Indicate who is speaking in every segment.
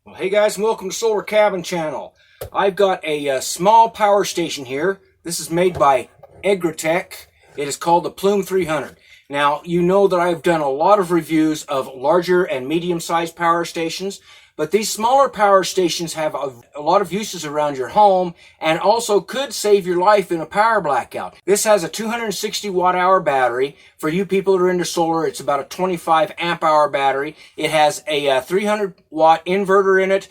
Speaker 1: Well, hey guys, and welcome to Solar Cabin Channel. I've got a small power station here. This is made by Egretech. It is called the PLUME 300. Now, you know that I've done a lot of reviews of larger and medium-sized power stations, but these smaller power stations have a lot of uses around your home and also could save your life in a power blackout. This has a 260 watt-hour battery. For you people that are into solar, it's about a 25 amp-hour battery. It has a 300 watt inverter in it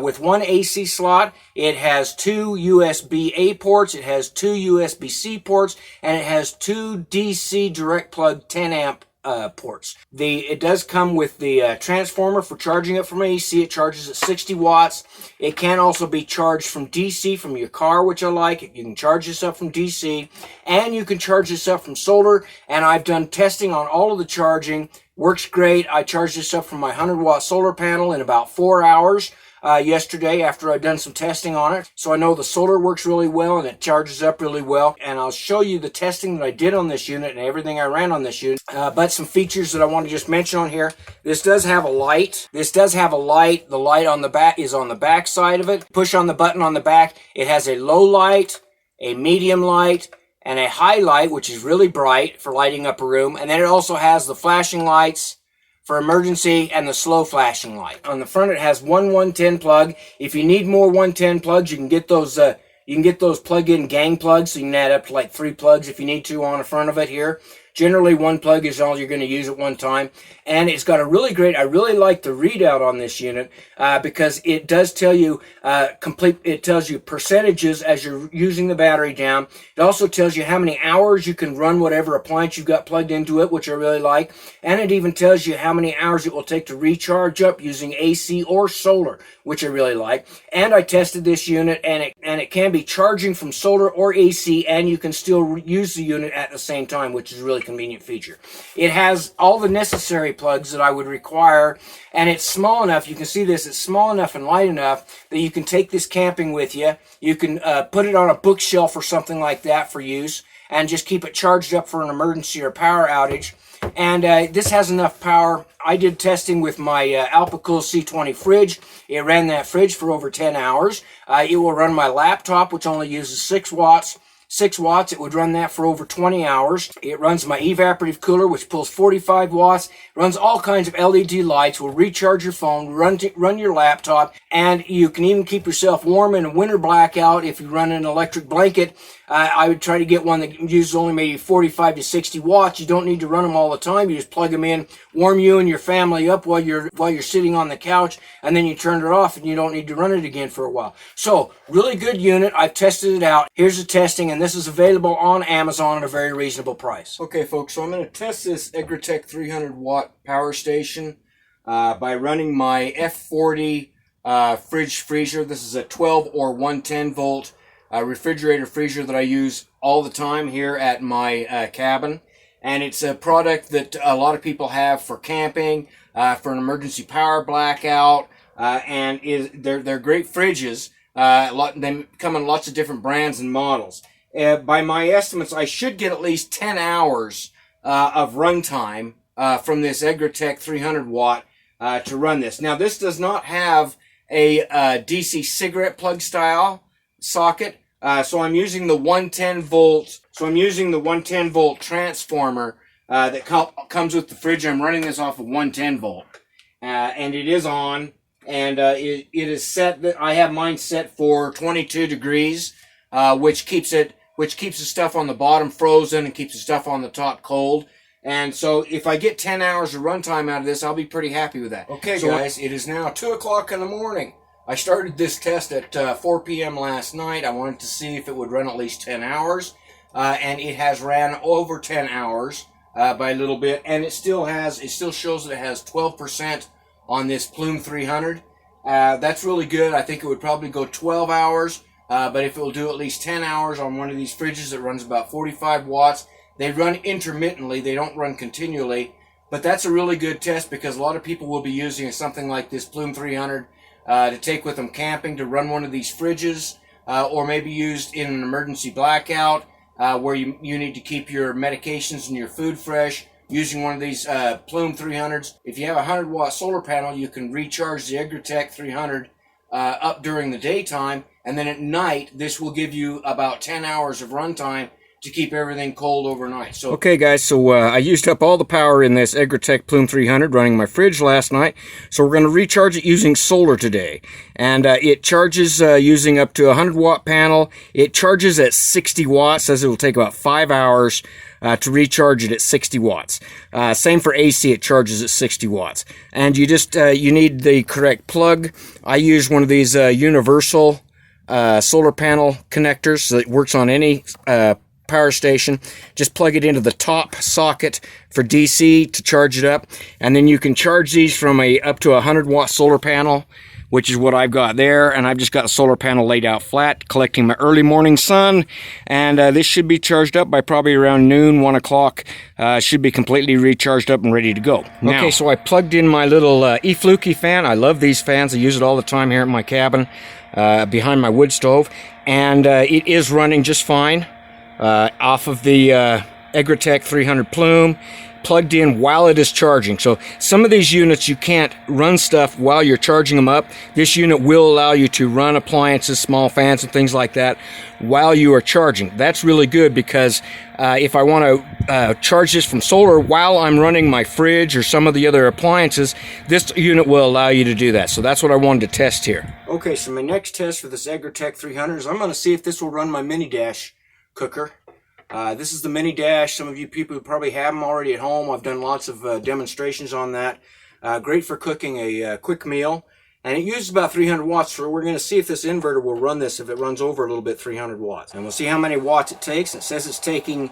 Speaker 1: with one AC slot. It has two USB-A ports. It has two USB-C ports, and it has two DC direct plug 10 amp ports. It does come with the transformer for charging it from AC. It charges at 60 watts. It can also be charged from DC from your car, which I like. You can charge this up from DC, and you can charge this up from solar. And I've done testing on all of the charging. Works great. I charged this up from my 100 watt solar panel in about 4 hours. Yesterday after I've done some testing on it. So I know the solar works really well and it charges up really well. And I'll show you the testing that I did on this unit and everything I ran on this unit. But some features that I want to just mention on here. This does have a light. This does have a light. The light on the back is on the back side of it. Push on the button on the back. It has a low light, a medium light, and a high light, which is really bright for lighting up a room. And then it also has the flashing lights for emergency and the slow flashing light. On the front it has one 110 plug. If you need more 110 plugs, you can get those plug-in gang plugs, so you can add up to like 3 plugs if you need to on the front of it here. Generally, 1 plug is all you're going to use at one time. And it's got a really great, I really like the readout on this unit because it does tell you it tells you percentages as you're using the battery down. It also tells you how many hours you can run whatever appliance you've got plugged into it, which I really like. And it even tells you how many hours it will take to recharge up using AC or solar, which I really like. And I tested this unit, and it can be charging from solar or AC, and you can still use the unit at the same time, which is a really convenient feature. It has all the necessary plugs that I would require, and it's small enough. You can see this, it's small enough and light enough that you can take this camping with you. You can put it on a bookshelf or something like that for use and just keep it charged up for an emergency or power outage. And this has enough power. I did testing with my Alpacool C20 fridge. It ran that fridge for over 10 hours. It will run my laptop, which only uses 6 watts. 6 watts, it would run that for over 20 hours. It runs my evaporative cooler, which pulls 45 watts. It runs all kinds of LED lights, will recharge your phone, run your laptop, and you can even keep yourself warm in a winter blackout if you run an electric blanket. I would try to get one that uses only maybe 45 to 60 watts. You don't need to run them all the time. You just plug them in, warm you and your family up while you're sitting on the couch, and then you turn it off and you don't need to run it again for a while. So, really good unit. I've tested it out. Here's the testing, and this is available on Amazon at a very reasonable price. Okay, folks, so I'm going to test this Egretech 300 watt power station by running my F40 fridge freezer. This is a 12 or 110 volt refrigerator freezer that I use all the time here at my cabin. And it's a product that a lot of people have for camping, for an emergency power blackout, and they're great fridges. They come in lots of different brands and models. By my estimates, I should get at least 10 hours of runtime from this Egretech 300 watt to run this. Now, this does not have a DC cigarette plug style socket. So I'm using the 110 volt. So I'm using the 110 volt transformer that comes with the fridge. I'm running this off of 110 volt, and it is on. And it is set. I have mine set for 22 degrees, which keeps the stuff on the bottom frozen and keeps the stuff on the top cold. And so if I get 10 hours of runtime out of this, I'll be pretty happy with that. Okay, so guys, it is now 2 o'clock in the morning. I started this test at 4 p.m. last night. I wanted to see if it would run at least 10 hours. And it has ran over 10 hours by a little bit. And it still shows that it has 12% on this PLUME 300. That's really good. I think it would probably go 12 hours. But if it will do at least 10 hours on one of these fridges that runs about 45 watts, they run intermittently. They don't run continually. But that's a really good test because a lot of people will be using something like this PLUME 300 to take with them camping, to run one of these fridges, or maybe used in an emergency blackout where you need to keep your medications and your food fresh. using one of these PLUME 300s. If you have a 100-watt solar panel, you can recharge the Egretech 300 up during the daytime, and then at night, this will give you about 10 hours of runtime to keep everything cold overnight. So okay guys, so I used up all the power in this Egretech PLUME 300 running my fridge last night, so we're going to recharge it using solar today. And it charges using up to a 100-watt panel. It charges at 60 watts, says it will take about 5 hours to recharge it at 60 watts. Same for AC, it charges at 60 watts. And you just, you need the correct plug. I use one of these universal solar panel connectors, so it works on any power station. Just plug it into the top socket for DC to charge it up, and then you can charge these from up to a 100-watt solar panel, which is what I've got there. And I've just got a solar panel laid out flat, collecting my early morning sun, and this should be charged up by probably around noon, 1 o'clock. Should be completely recharged up and ready to go. Now, okay, so I plugged in my little eFluky fan. I love these fans. I use it all the time here at my cabin behind my wood stove, and it is running just fine. Off of the Egretech 300 Plume, plugged in while it is charging. So some of these units you can't run stuff while you're charging them up. This unit will allow you to run appliances, small fans and things like that while you are charging. That's really good, because if I want to charge this from solar while I'm running my fridge or some of the other appliances, this unit will allow you to do that. So that's what I wanted to test here. Okay, so my next test for this Egretech 300 is I'm going to see if this will run my mini dash cooker. This is the mini dash. Some of you people probably have them already at home. I've done lots of demonstrations on that. Great for cooking a quick meal, and it uses about 300 watts. So we're going to see if this inverter will run this, if it runs over a little bit, 300 watts. And we'll see how many watts it takes. It says it's taking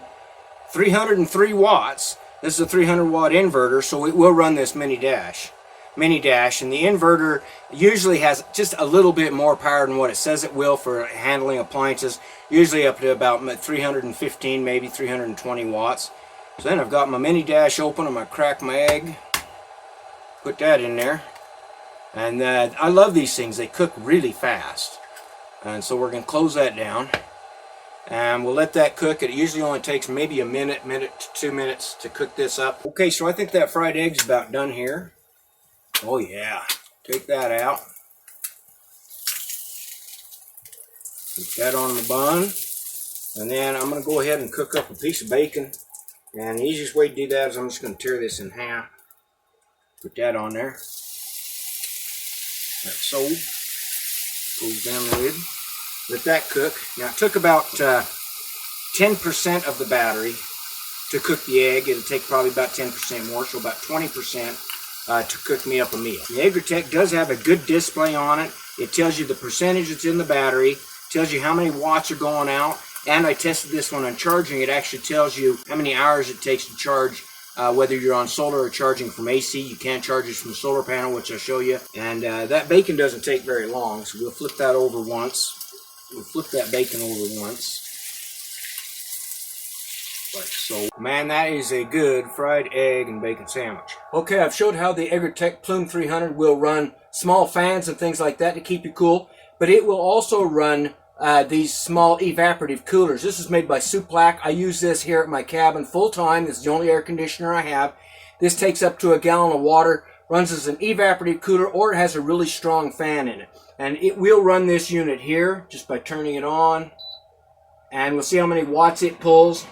Speaker 1: 303 watts. This is a 300 watt inverter, so it will run this mini dash. And the inverter usually has just a little bit more power than what it says it will for handling appliances, usually up to about 315, maybe 320 watts. So then I've got my mini dash open. I'm going to crack my egg, put that in there, and I love these things. They cook really fast, and so we're going to close that down, and we'll let that cook. It usually only takes maybe a minute to 2 minutes to cook this up. Okay, so I think that fried egg's about done here. Oh yeah, take that out. Put that on the bun. And then I'm going to go ahead and cook up a piece of bacon. And the easiest way to do that is I'm just going to tear this in half. Put that on there. Like so. Goes down the lid. Let that cook. Now it took about 10% of the battery to cook the egg. It'll take probably about 10% more, so about 20%. To cook me up a meal. The Egretech does have a good display on it. It tells you the percentage that's in the battery, tells you how many watts are going out, and I tested this one on charging. It actually tells you how many hours it takes to charge, whether you're on solar or charging from AC. You can charge this from a solar panel, which I'll show you. And that bacon doesn't take very long, so we'll flip that over once. We'll flip that bacon over once. Like so. Man, that is a good fried egg and bacon sandwich. Okay, I've showed how the Egretech PLUME 300 will run small fans and things like that to keep you cool, but it will also run these small evaporative coolers. This is made by Suplac. I use this here at my cabin full time. This is the only air conditioner I have. This takes up to a gallon of water, runs as an evaporative cooler, or it has a really strong fan in it. And it will run this unit here just by turning it on. And we'll see how many watts it pulls.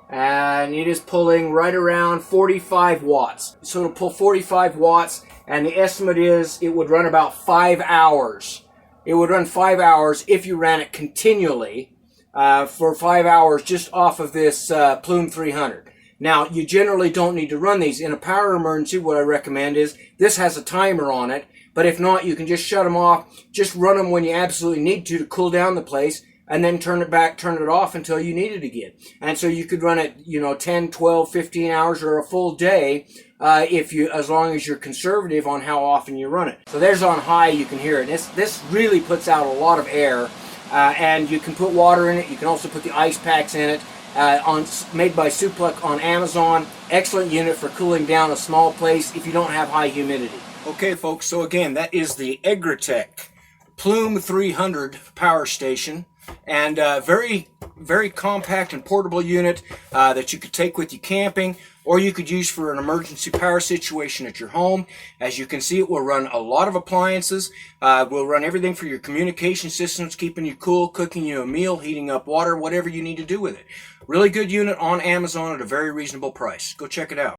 Speaker 1: And it is pulling right around 45 watts. So it'll pull 45 watts, and the estimate is it would run about 5 hours. It would run 5 hours if you ran it continually for 5 hours just off of this PLUME 300. Now, you generally don't need to run these. In a power emergency, what I recommend is this has a timer on it, but if not, you can just shut them off. Just run them when you absolutely need to cool down the place, and then turn it back, turn it off until you need it again. And so you could run it, 10, 12, 15 hours or a full day as long as you're conservative on how often you run it. So there's on high, you can hear it. This really puts out a lot of air, and you can put water in it. You can also put the ice packs in it. Made by Suplac on Amazon. Excellent unit for cooling down a small place if you don't have high humidity. Okay, folks, so again, that is the Egretech PLUME 300 power station. And very very compact and portable unit that you could take with you camping, or you could use for an emergency power situation at your home. As you can see, it will run a lot of appliances. Will run everything for your communication systems, keeping you cool, cooking you a meal, heating up water, whatever you need to do with it. Really good unit on Amazon at a very reasonable price. Go check it out.